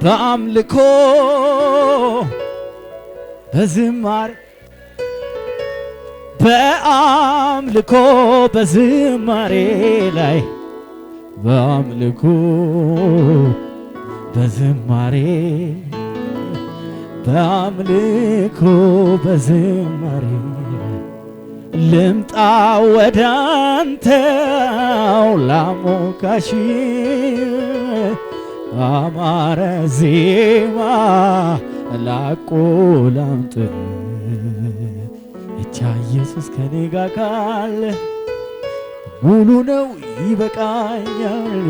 በአምልኮ በዝማሬ በአምልኮ በዝማሬ ላይ በአምልኮ በዝማሬ በአምልኮ በዝማሬ ልምጣ ወዳንተው ላሞካሽ አማረ ዜማ ላቆላምጥ ብቻ ኢየሱስ ከኔ ጋር ካለ ሙሉ ነው ይበቃኛል፣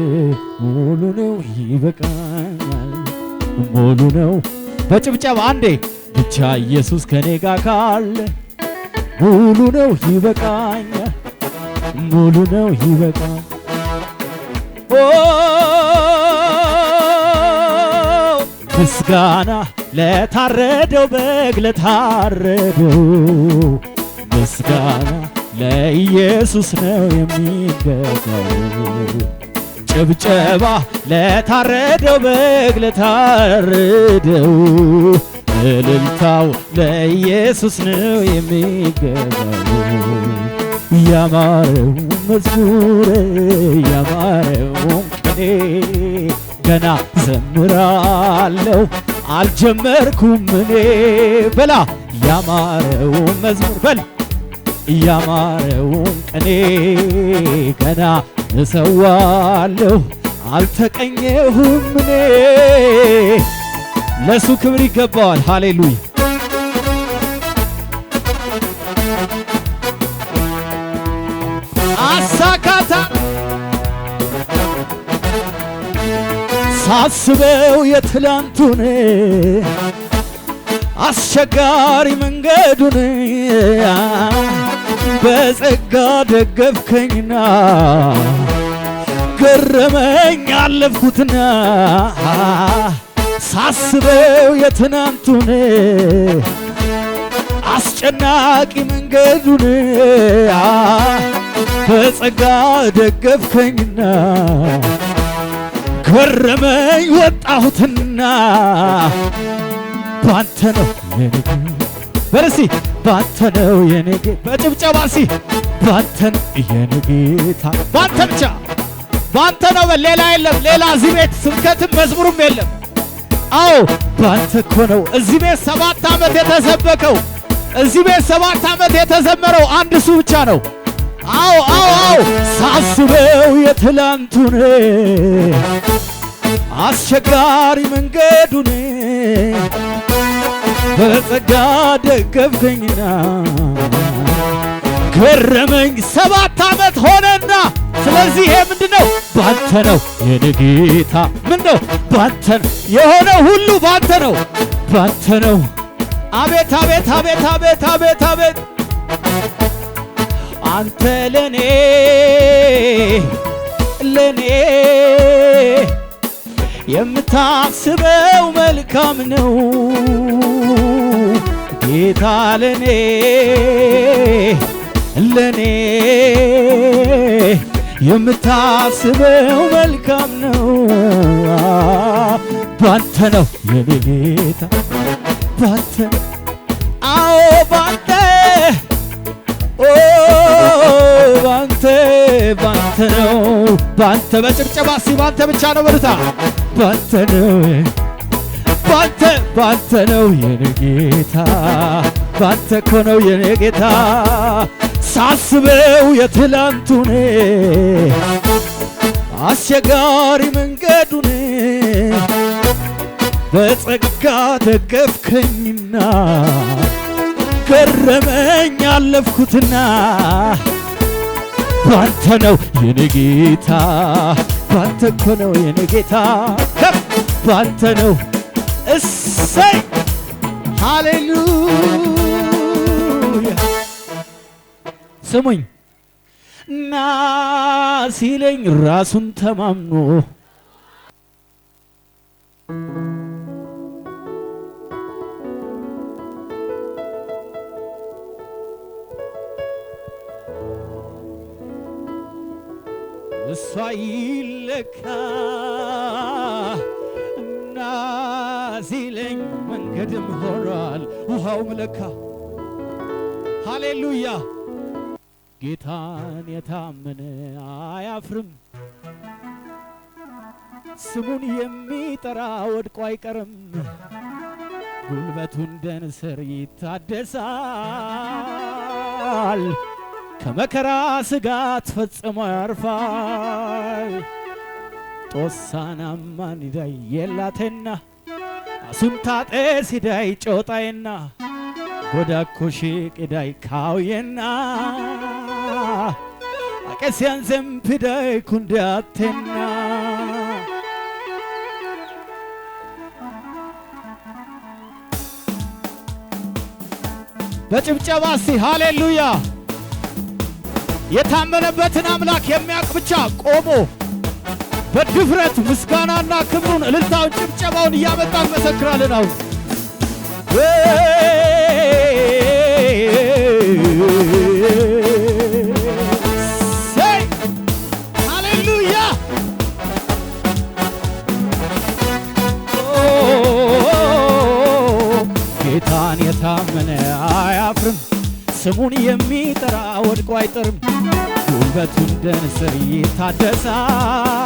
ሙሉ ነው ይበቃኛል፣ ሙሉ ነው። በጭብጨባ አንዴ ብቻ ኢየሱስ ከኔ ጋር ካለ ሙሉ ነው ይበቃኛል፣ ሙሉ ነው ይበቃኛል። ምስጋና ለታረደው በግ ለታረደው ምስጋና ለኢየሱስ ነው የሚገባው። ጭብጨባ ለታረደው በግ ለታረደው እልልታው ለኢየሱስ ነው የሚገባው። ያማረው መዝሙር ያማረው ቅኔ ገና ዘምራለሁ አልጀመርኩም እኔ በላ ያማረው መዝሙር በል ያማረው ቅኔ ገና እሰዋለሁ አልተቀኘሁም እኔ። ለሱ ክብር ይገባዋል። ሃሌሉያ አሳካታ ሳስበው የትላንቱን አስቸጋሪ መንገዱን በጸጋ ደገፍከኝና ገረመኝ አለፍኩትና ሳስበው የትናንቱን አስጨናቂ መንገዱን በጸጋ ደገፍከኝና ገረመኝ ወጣሁትና ባንተ ነው የኔ በርሲ ባንተ ነው የኔ ጌታ በጭብጨባ ሲ ባንተ ነው የኔ ጌታ ባንተ ብቻ ባንተ ነው ሌላ የለም። ሌላ እዚህ ቤት ስብከትም መዝሙሩም የለም። አዎ ባንተ እኮ ነው እዚህ ቤት 7 ዓመት የተሰበከው እዚህ ቤት 7 ዓመት የተዘመረው አንድ እሱ ብቻ ነው። አዎ አዎ አዎ ሳስበው የትላንቱን አስቸጋሪ መንገዱን በጸጋ ደገፍከኝና ገረመኝ 7 ዓመት ሆነና ስለዚህ ይሄ ምንድነው? ባንተ ነው የኔ ጌታ ምንድነው? ባንተ የሆነው ሁሉ ባንተ ነው ባንተ ነው። አቤት አቤት አቤት አቤት አቤት አቤት አንተ ለኔ ለኔ የምታስበው መልካም ነው ጌታ ለኔ ለኔ የምታስበው መልካም ነው ባንተ ነው የኔ ጌታ ባንተ አዎ ባንተ ባንተ ባንተ ነው ባንተ በጭብጨባ ሲ ባንተ ብቻ ነው በርታ ባንተ ነው ባንተ ባንተ ነው የኔ ጌታ ባንተ እኮ ነው የኔ ጌታ ሳስበው የትላንቱን አስቸጋሪ መንገዱን በጸጋ ደገፍከኝና ገረመኝ አለፍኩትና ባንተ ነው የኔ ጌታ ባንተ እኮ ነው የኔ ጌታ ባንተ ነው እሰይ ሃሌሉያ ስሙኝ ና ሲለኝ ራሱን ተማምኖ እሷ ይለካ ና ሲለኝ መንገድም ሆኗል ውሃውም ለካ ሃሌሉያ ጌታን የታመነ አያፍርም ስሙን የሚጠራ ወድቆ አይቀርም ጉልበቱ እንደ ንስር ይታደሳል ከመከራ ስጋት ፈጽሞ ያርፋል ጦሳናማን ዳይ የላቴና አሱንታጤ ሲዳይ ጮጣይና ጎዳኮሺ ቅዳይ ካውየና አቀሲያን ዘምፕዳይ ኩንዳቴና በጭብጨባ እስቲ ሃሌሉያ የታመነበትን አምላክ የሚያውቅ ብቻ ቆሞ በድፍረት ምስጋናና ክብሩን እልልታውን ጭብጨባውን እያመጣ መሰክራለን አሁን ሃሌሉያ ጌታን የታመነ አያፍርም ስሙን የሚጠራ ወድቆ አይጥርም ጉልበቱ እንደ ንስር ይታደሳል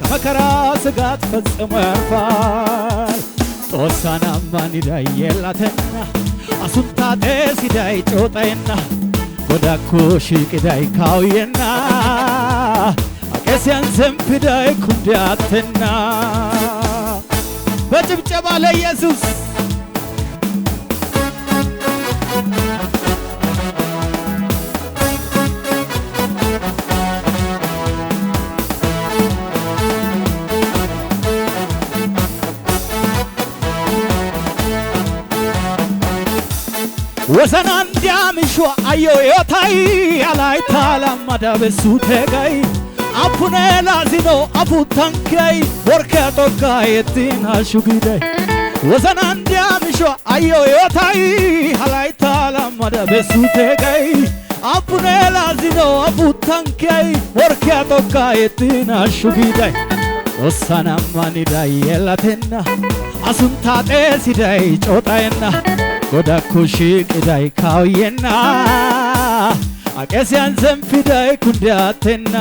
ከመከራ ስጋት ፈጽሞ ያርፋል ጦሳናማን ዳይ የላተና አሱንታጤ ሲዳይ ጮጣይና ጎዳኮሺ ቅዳይ ካውየና አቀሲያን ዘምፕዳይ ኩንዳቴና በጭብጨባ ለኢየሱስ ወሰናን ዲያምሾ አዮ yotai alai talamada besutegai apune lazino aputankai porke tokai etin ashugidai ወሰናን ዲያምሾ አዮ yotai alai talamada besutegai apune lazino aputankai porke tokai etin ashugidai osanamani dai elatenna asuntate sidai chotaenna ጎዳኮሺ ቅዳይ ካውየና አቀሲያን ዘምፕዳይ ኩንዳቴና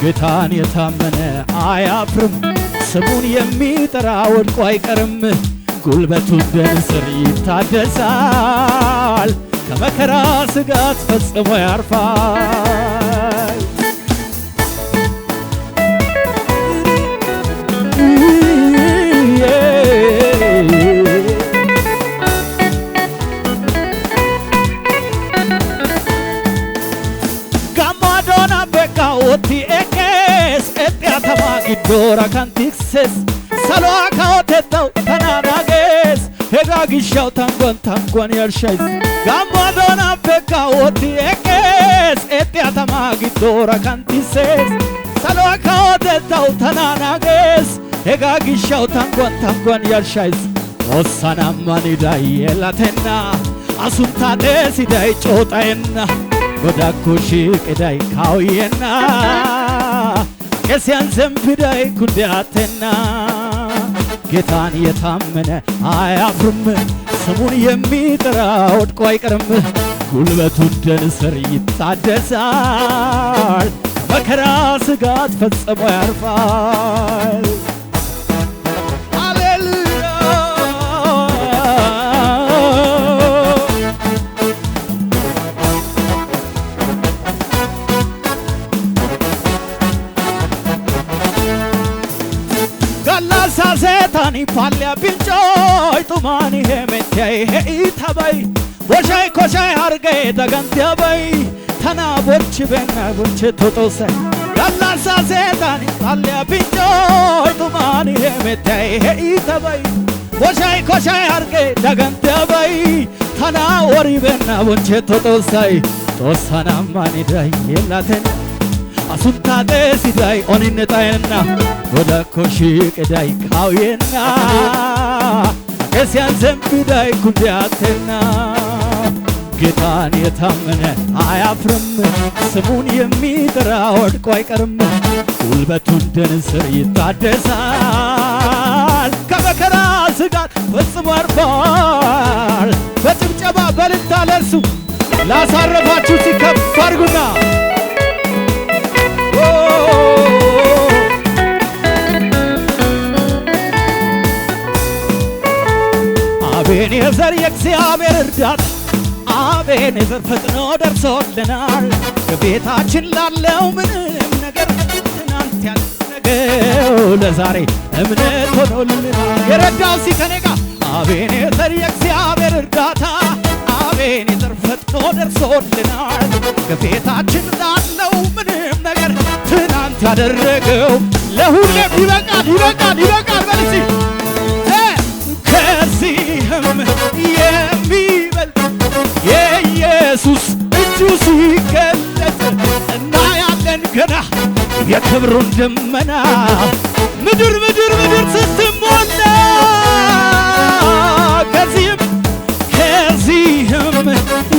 ጌታን የታመነ አያፍርም ስሙን የሚጠራ ወድቆ አይቀርም ጉልበቱ እንደ ንስር ይታደሳል ከመከራ ስጋት ፈጽሞ ያርፋል Oti ekes etiatama gidora kantikses saloa kaotetau tananages hega gishaw tangon yarshais gamadona peka oti ekes etiatama gidora kantikses saloa kaotetau tananages hega gishaw tangon yarshais osanamani dai elatenna asuntate sidai chotaenna ጎዳኮሺ ቅዳይ ካውየና አቀሲያን ዘምፕዳይ ኩንዳቴና ጌታን የታመነ አያፍርም ስሙን የሚጠራ ወድቆ አይቀርም ጉልበቱ እንደ ንስር ይታደሳል ከመከራ ስጋት ፈጽሞ ያርፋል Setani palya pinchoy tumani hemetay heitabai Boshai koshai harge dagantiabai Tana borchi benna borchi totosai Gallasa setani palya pinchoy tumani hemetay heitabai Boshai koshai harge dagantiabai Tana ori benna borchi totosai Tosanamani dai yelaten asuntate sidai oninetaenna ጎዳኮሺ ቅዳይ ካውየና አቀሲያን ዘምፕዳይ ኩንዳቴና ጌታን የታመነ አያፍርም ስሙን የሚጠራ ወድቆ አይቀርም ጉልበቱ እንደ ንስር ይታደሳል አርፏል። በጭብጨባ በልታ ለእርሱ ላሳረፋችሁ ሲከፍ አድርጉና አቤኔዘር የእግዚአብሔር እርዳታ አቤኔዘር ፈጥኖ ደርሶልናል። ከቤታችን ላለው ምንም ነገር ትናንት ያልነገው ለዛሬ እምነት ሆኖልናል። የረዳው ሲከኔ ጋር አቤኔዘር የእግዚአብሔር እርዳታ አቤኔዘር ፈጥኖ ደርሶልናል። ከቤታችን ላለው ምንም ነገር ትናንት ያደረገው ለሁሌም ይበቃል ይበቃል ይበቃል በልሲ ከዚህም የሚበልጥ የኢየሱስ እጁ ሲገለጥ እናያለን ገና የክብሩን ደመና ምድር ምድር ምድር ስትሞላ ከዚህም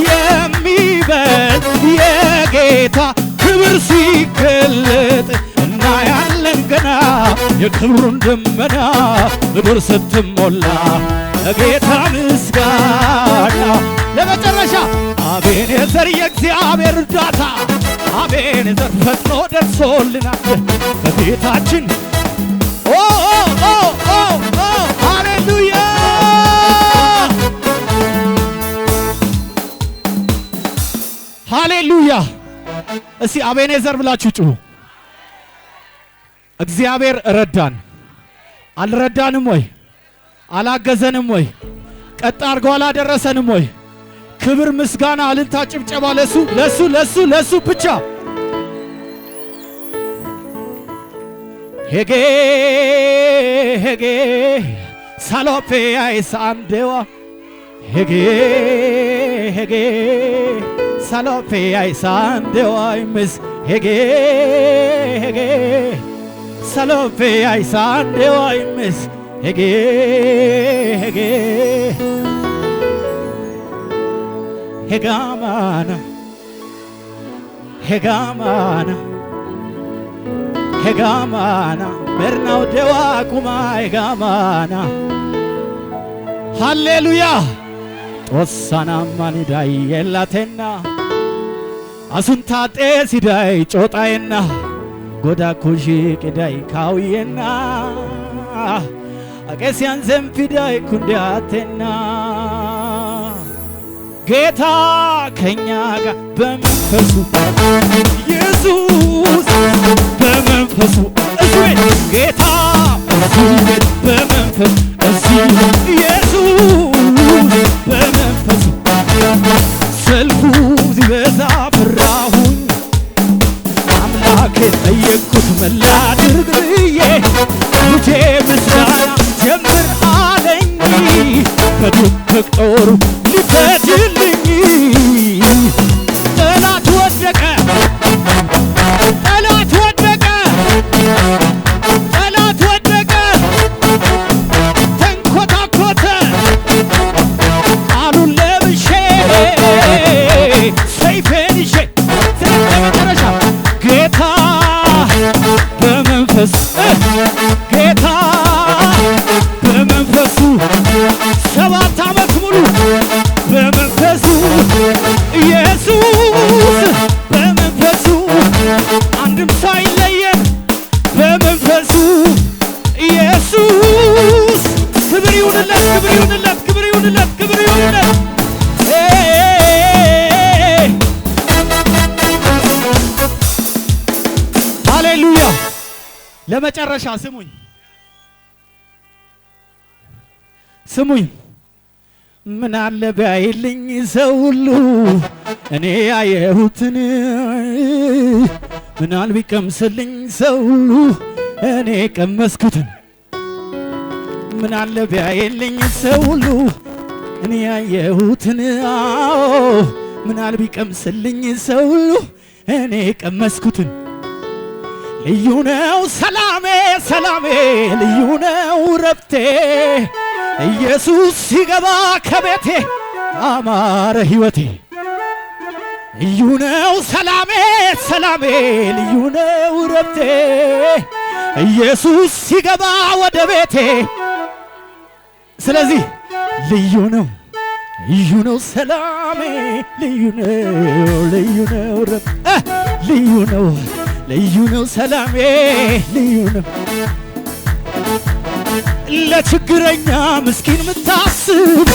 የሚበልጥ የጌታ ክብር ሲገለጥ እናያለን ገና የክብሩን ደመና ምድር ስትሞላ ለጌታ ምስጋና። ለመጨረሻ አቤኔዘር የእግዚአብሔር እርዳታ አቤኔዘር ፈጥኖ ደርሶልናል በቤታችን ሃሌሉያ ሃሌሉያ። እስቲ አቤኔዘር ብላችሁ ጩሁ። እግዚአብሔር ረዳን። አልረዳንም ወይ? አላገዘንም ወይ? ቀጥ አድርጎ አላደረሰንም ወይ? ክብር ምስጋና አልልታ ጭብጨባ ለሱ ለሱ ለሱ ለሱ ብቻ። ሄጌ ሄጌ ሳሎፔ አይሳንዴዋ ሄጌ ሄጌ ሳሎፔ አይሳንዴዋ ይምስ ሄጌ ሄጌ ሳሎፔ አይሳንዴዋ ይምስ ሄጌ ሄጌ ሄጋማና ሄጋማና ሄጋማና በርናው ደዋ ኩማ ሄጋማና ሃሌሉያ ጦሳና ማኒዳይ የላቴና አሱንታጤ ሲዳይ ጮጣዬና ጎዳ ኩሺ ቅዳይ ካውዬና አቄስያን ዘንፊዳይ ኩንዲያቴና ጌታ ከኛ ጋር በመንፈሱ ኢየሱስ በመንፈሱ እዚህ ጌታ እዚህ በመንፈሱ እዚህ ኢየሱስ በመንፈሱ ሰልፉ ሲበዛ ፈራሁኝ አምላኬን ጠየቅኩት ምን ላድርግ ብዬ ልጄ ምስጋና ጀምር አለኝ በድብቅ ጦሩ ሊፈጅልኝ ጠላት ወደቀ ጠላት ወደቀ ጠላት ወደቀ ተንኮታኮተ ቃሉን ለብሼ ሰይፌን ይዤ ስለመጨረሻ ጌታ በመንፈስ ጌታ በመንፈሱ 7 ዓመት ሙሉ በመንፈሱ ኢየሱስ በመንፈሱ አንድም ሳይለየን በመንፈሱ ኢየሱስ ክብር ይሁንለት ክብር ይሁንለት ክብር ይሁንለት ክብር ይሁንለት። ሃሌሉያ። ለመጨረሻ ስሙኝ ስሙኝ ምን አለ ቢያይልኝ ሰው ሁሉ እኔ ያየሁትን ምን አለ ቢቀምስልኝ ሰው ሁሉ እኔ ቀመስኩትን ምን አለ ቢያይልኝ ሰው ሁሉ እኔ ያየሁትን ምን አለ ቢቀምስልኝ ሰው ሁሉ እኔ ቀመስኩትን ልዩ ነው ሰላሜ ሰላሜ ልዩ ነው ረፍቴ ኢየሱስ ሲገባ ከቤቴ አማረ ሕይወቴ ልዩ ነው ሰላሜ ሰላሜ ልዩ ነው ረፍቴ ኢየሱስ ሲገባ ወደ ቤቴ። ስለዚህ ልዩ ነው ልዩ ነው ሰላሜ ልዩ ነው ረብ ልዩ ነው ሰላሜ ልዩ ነው ለችግረኛ ምስኪን ምታስብ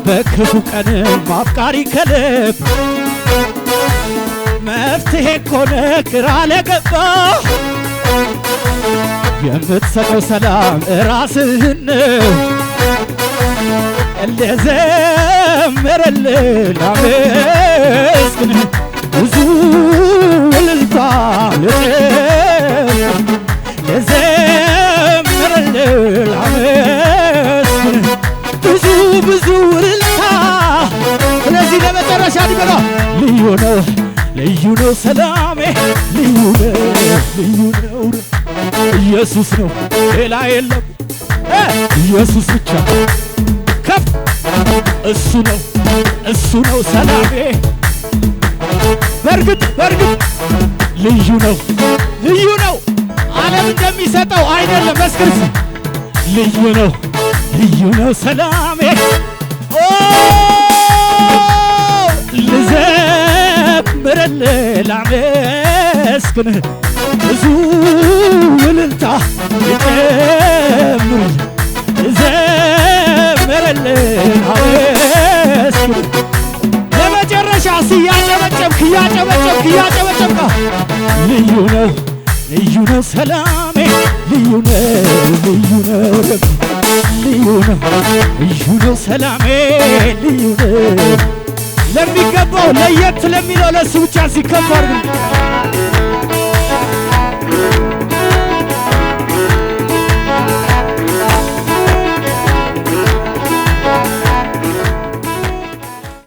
በክፉ ቀን ማፍቃሪ ከልብ መፍትሄ ኮነ ግራ ለገባ የምትሰጠው ሰላም ራስህን ለዘመረልህ ላመስግን ብዙ እልልታ ለዘመረልህ ላመስግን ብዙ እልልታ። ስለዚህ ለመጨረሻ ድገና ልዩ ነው ሰላሜ ልዩ ነው ኢየሱስ ነው ሌላ የለም ኢየሱስ ብቻ ከፍ እሱ ነው ሰላሜ በርግጥ ልዩ ነው ዓለም እንደሚሰጠው አይደለም መስክርስ ልዩ ነው ሰላሜ ልዘምርልህ ላመስግንህ ብዙ እልልታ ልጨምር ልዘምርልህ ላመስግንህ ለመጨረሻ እያጨበጨብክ ልዩ ነው ሰላሜ ልዩ ነው ሰላሜ ልዩ ነው ለሚገባው ለየት ለሚለው ለሱ ብቻ ሲከበር